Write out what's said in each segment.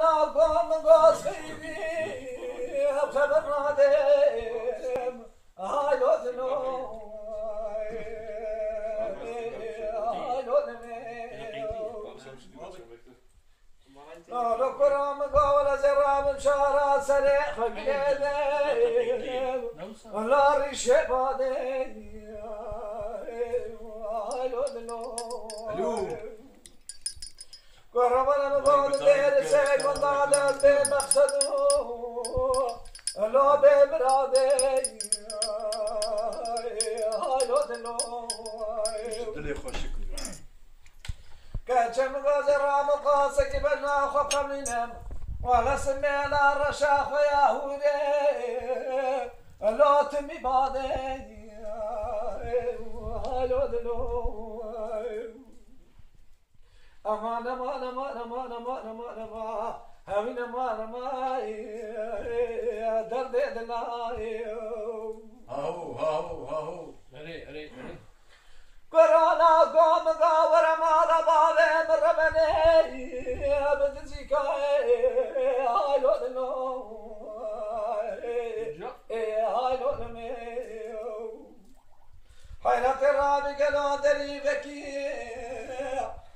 قرانا قوم قاصيني خبر نادم هاي لوذنو هاي لوذنو لو كرام قول زرام شارع سريع خقيدم لا ريش بادي هاي لوذنو قربنا مقود دير سيد وضعنا بمقصده لو بمرادي هاي لوذنو كاتشم غازر مقاسك بجنا خبخ منهم ولا سمينا الرشاخ ويا هوري لو تمي بادي هاي لوذنو امان امان امان امان امان امان امان همین امان امان درد دلای هاو هاو هاو اري قرانا قوم قاور مالا بابي مربني بدزيكاي هاي لوذنو هاي لوذنو حيرت رابي قلو دري بكي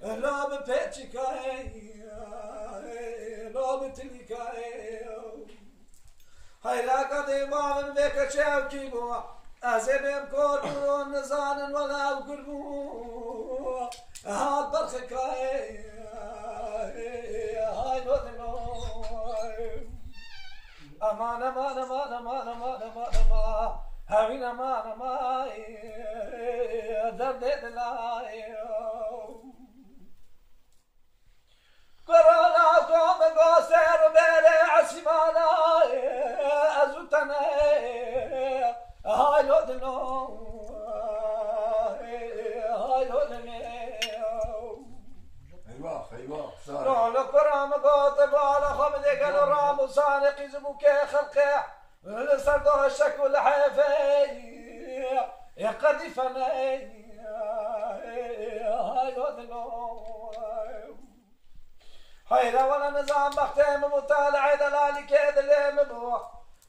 لا بپیچکای لا بتلیکای حیلا کدی مامن بکشیو کی بو ازبیم کردون نزانن ولا وقربو هاد برخکای های لوذنو امان امان امان امان امان امان امان همین امان امان درد دلای قرانا قوم قاصر بيري عسيمانا ازوتنا هاي لوذنو هاي لوذنو ايوه لو كرام قاطب على خمدي قالوا رام صانق يزبوك خلقه لسردو الشك والحيفي يا قديفنا هاي لوذنو حيرا ولا نظام بختام مطالعة دلالي كيد اللي مبوح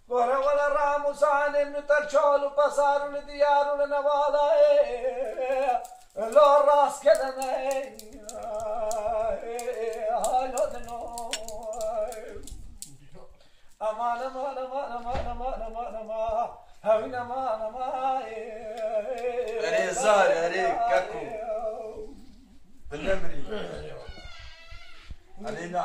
ورا ولا رام صاني من ترشول وبصار نديار ونوالا لو الراس كده هاي لوذنو امان امان امان امان امان امان امان هاوين امان امان اري زاري اري كاكو بالنمري علينا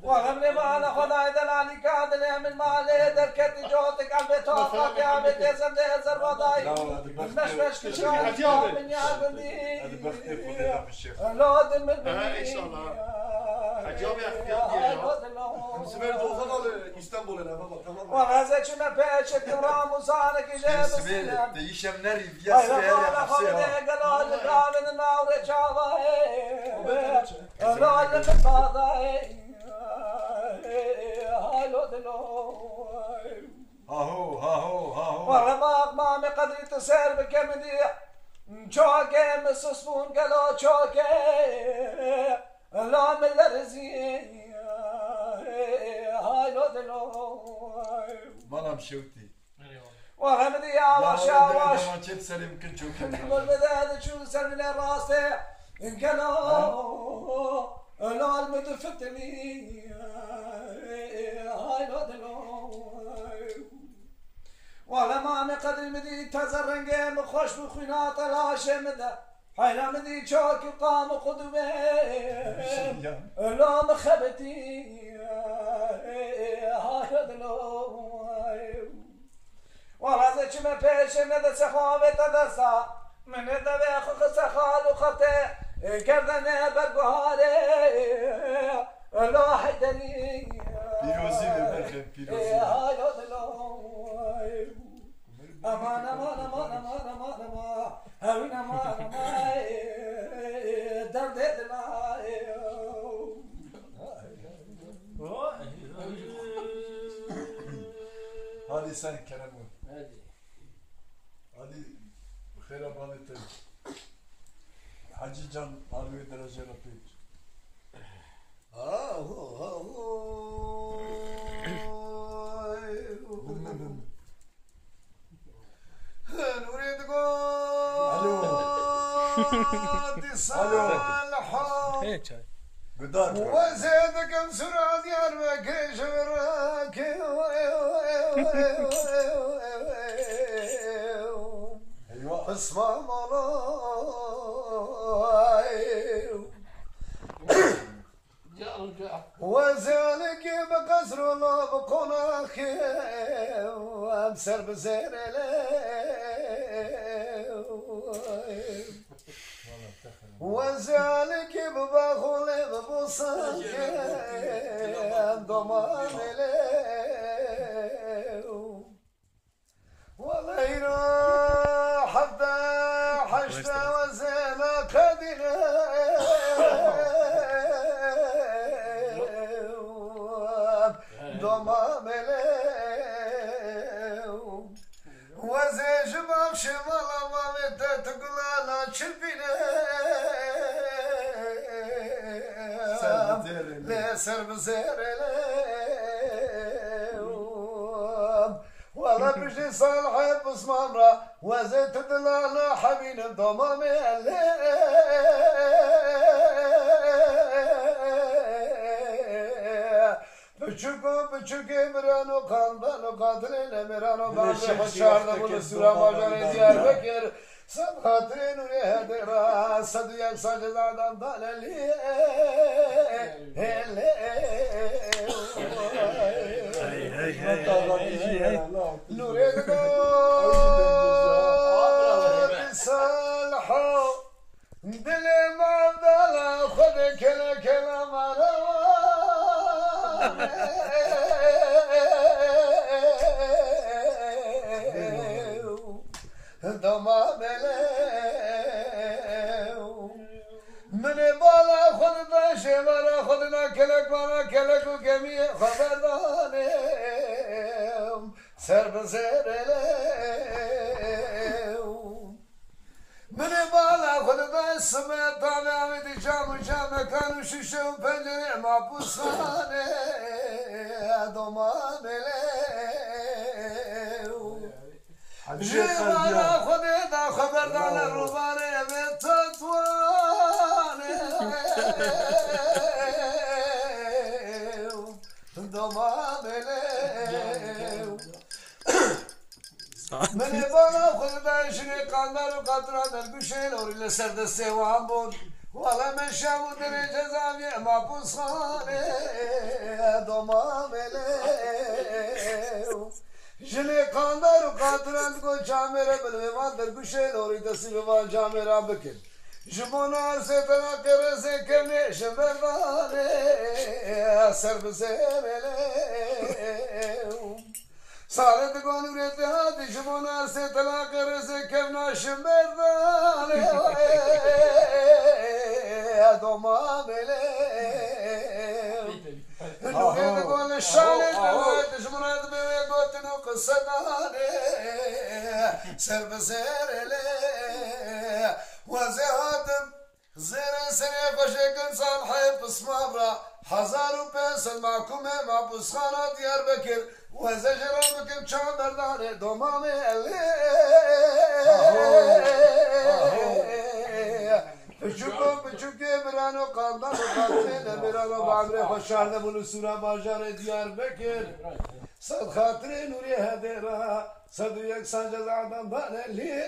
وغمني ما انا خداي دلالي كاد من مالي دركت جوتك قلبي توقف يا بيتي سندي زربضاي مش كشاي من يا قلبي لو دم ان شاء الله حجاب يا سمعت وصل اسطنبول انا بابا تمام وغازك ما بيش كرام وصانك جاب سمعت يشم نري يا سيدي حسين قالوا لك من النار شاضي قالوا لك فاضي هاي لوذنو هاهو والله ما أقمامي قدري تسير بكمديح شوكي مسصفون قالوا شوكي لا من الرزي هاي لوذنو ما نمشوتي وغمدي يا واش يا واش ما تشد سليم كنت شوكي والبداية شو سلمي راسي قالوا لا المدفتني هاي لوذنو ولا ما قدر مدي تزرنجي مخش بخينات لا شمده حيلا مدي شوك قام قدوه لا مخبتي هاي لوذنو ولا زي ما بيش ندى سخاوة تدسا من ندى خخ سخال وخطي كردنا بقهاري لا حيدري بيروزي بالبرخم بيروزي هاي لوذنو امان امان امان امان امان امان هاوين امان امان درد دلاي Ali sen Kerem ol. Ali خير بالته حجي جان علوي درجة رفيق نريد قول تصالحوا وزيدكم سرعة ديار بكريش وراكي اسمع مراي وذلك بقصر الله بقناخ وامسر بزير وذلك بباخل ببصاك ضمان والله حتى حشت وزين قدنا ضمام وزيج بخش مالا ما تقول انا شربنا لا سر بزير والله بشي صالح باسم امرأ وزيت دلانا حبيب ضمام بچوکی مرانو خاندانو قاتلین مرانو باندې خوشحال دمون سورا ماجر دیار بکر سب خاطرین و هده را صد یک ساجد آدم دانلی نورید گود صالحو دل مبدالا خود کل مرا ضمام من بالا خود داشته مرا خود نکلک مرا کلک و کمی خبردانم سر بزر من بالا خود داشته سمتان آمیدی جام و جام کانو شیشه و پنجره ما پوسخانه ضمام جوانا خودی دا خبردان روبانه به تطوانه دمامله من بالا خود داشنی قاندار و قطران در گوشه لوری لسر دسته وام بود والا من شامو در جزامی محبوس خانه دمامله جلی قاندار و قاطرند کو جامره بلوان در گوشه لوری دستی بوان جامره بکن جمونار سے تنا کرے سے کنے شبردانے سر بزیرلے سالت گون رہتے ہاتھ جمونار سے تنا کرے سے کنا شبردانے دو ماملے نورید گون شالت بوید جمونار بوید گوتنو قصدانے سر بزیرلے وزهاتم زين سنة فشكن صالحي بسمابرا 1000 روپے معكم محبوس خانة ديار بكر وزجرا بكم شان دردانه دومام اللي بچوكي برانو قاندان وقاتلين برانو بعمري خوشحال نبولو سورا باجار ديار بكر صد خاطري نوري هديرا صد يك سانجز عدم بان اللي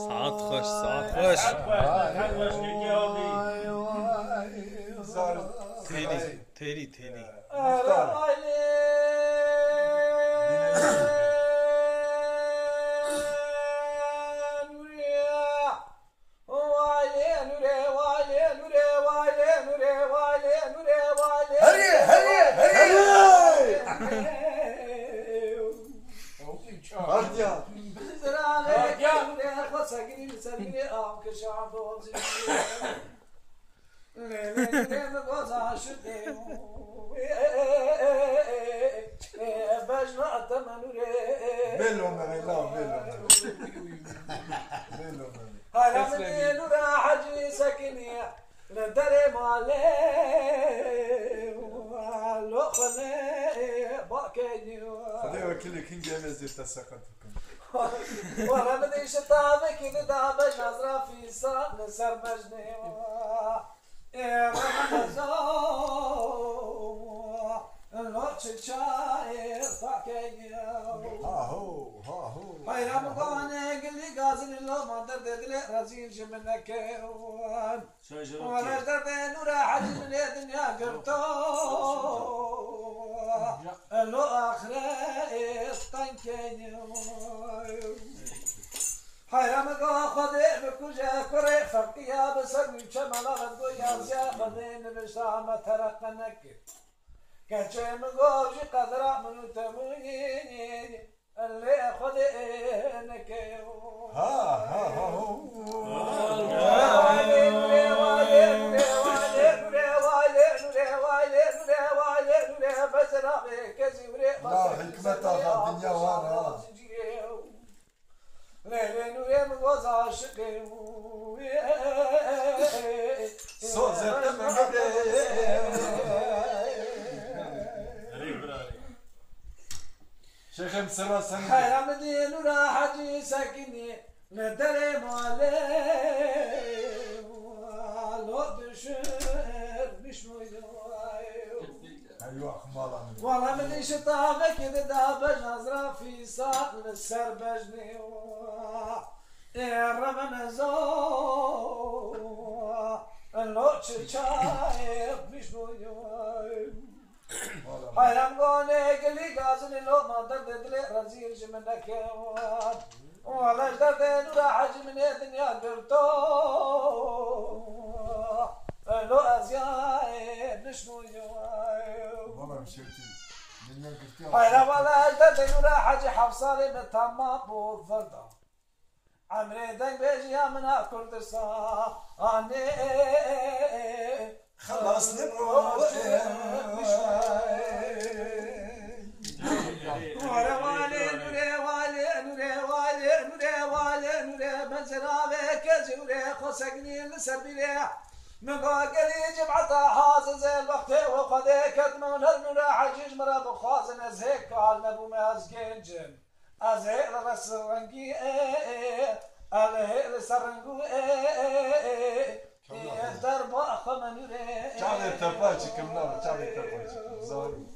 ساعت خوش ساعت خوش تیری ساكني لدري مالي لخلي باكيني خليه وكيل كينج يمز تسقطكم وانا بدي شطابك دابا نظرة في صار نسر مجني يا الوقت شاير فاكيني هاي رمضان قلي قازن لو ما درد لي رزين جمنك ولا درد نور حجم الدنيا قرطو لو اخره طنكيني هاي رمضان خذي بكوجا كري فقيا بسر شمال غدو يا زيا خذي نبشا ما ترقنك كشم غوجي قدر من تمين اللي خذينك شيخ سما سنة هيا مدين وراح اجي ساكني ندري مالي لو بشر مش ايوه خمالة والله مدي شطابك اذا دابج نظرة في صار للسر بجني الرمن زو لو تشاير مش حيران قوني قلي قازن لو ما درد لي رزيل جمنك ولا درد ولا حج من الدنيا قرطو لو ازياء نشنو والله مشيتي حيران ولا درد ولا حج حفصالي بتمام بو فردا عمري دنگ بيجي من كردستان اني خلصني بروحي من قاقلي جمعتها حاز زي الوقت وقدي كدمون هالنورا حجيج مرا بخازن از هيك قال نبو ما از جنجن از هيك رسرنجي هيك سرنجو يهدر باخ من يري تعالي تباجي كمنا تعالي تباجي زارو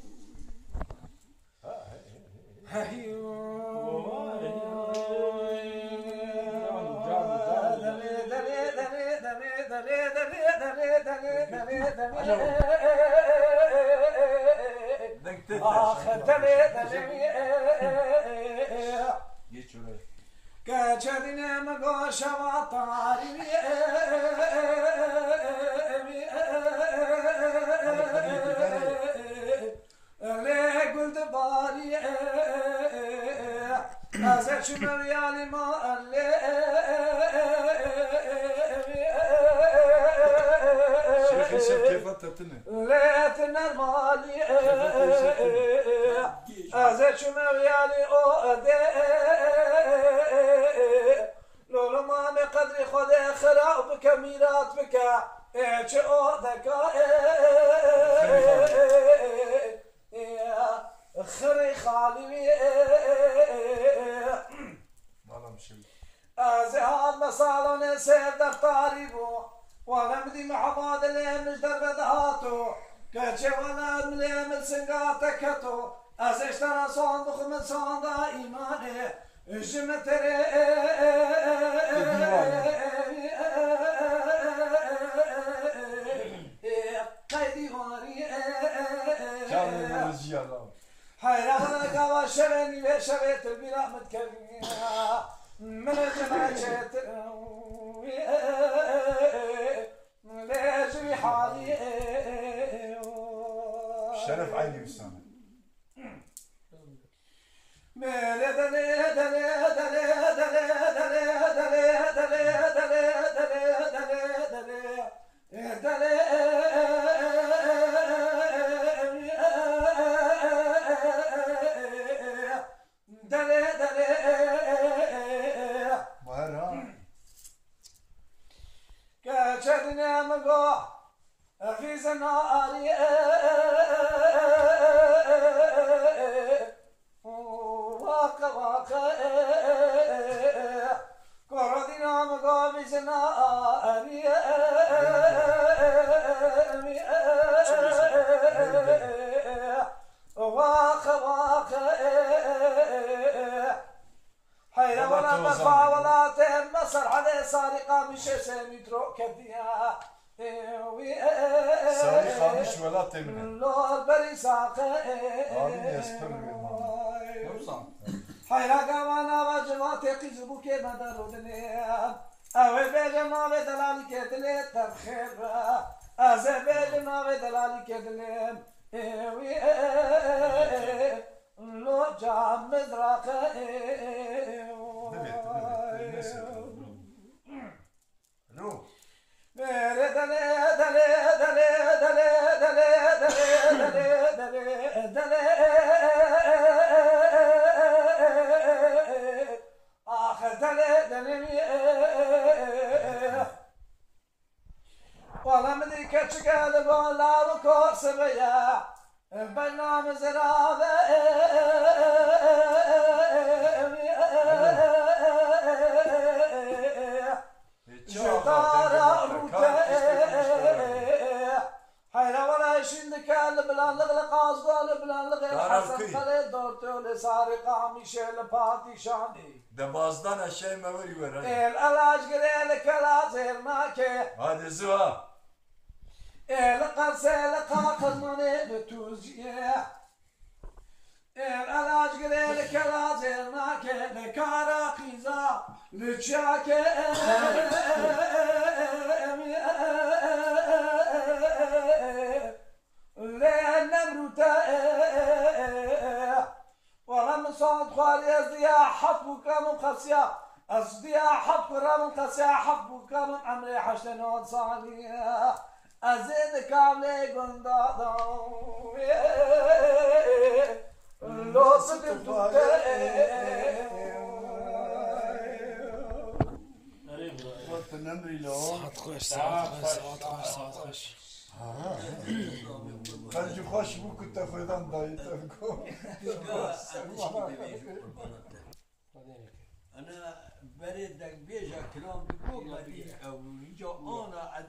كجرنا مقاش وطاري ليه قلت باري أزل شمر يالي ما اللي شيخ كيف تتني لا تنر مالي أزل شمر يالي أودي لولو ما بقدر خذ خراء بك ميرات بك إيش أودك خري خالي ما مشي أزهاد مصالون سير دفتاري بو ونمدي محمد اللي مش دربدهاتو كتشي وانا اللي من سنقاتكتو أزشترى صندوق من صندوق إيماني جمتري قيدي واري كامل الزيارة حيرانك وشرني بشريت البلا متكلمين من الجماعات ليش بحالي شرف عيني وسامة كشر دنیا مگو في زناري واقع واقع كردنا مگو في زناري واقع واقع حيرا ولا مرفع ولا تهم مصر عليه سارقة مش سميترو كديا سارقة مش ولا تهم لول بريساقة حيرا كمانا وجماعة قزبو كي مدارو دنيا اوه بجنا بدلالي كدلي تبخير ازه بجنا بدلالي كدلي لو جام مدرقة मेरे दले दले दले दले दले दले दले दले दले आखिर दले दले والله مدري كيف قال ولا ركوس بيا البرنامج زرابه حيلا ولا شندك البلانلغ لقاصدو البلانلغ حسن خلي دورتو لسارقة ميشيل باتيشاني دمازدان aşağı meveri ver hadi. العلاج قريلك لازم ماكي Hadi zıva. القرسيل قاقل مني بتوزيه العلاج قريلك لازم ماكي لكارا خيزا لتشاكي ولم صاد خواري ازدياء حطبك من قسيا ازدياء حطبك من قسيا حطبك من عمري حشتنون صاليا ازيد كاملي قندادا لو صدقت ساعت خوش ساعت خوش ساعت خوش ساعت خوش خرج خوش بو كنت خدان دايت انا بريد بيجا كلام بقول او يجو انا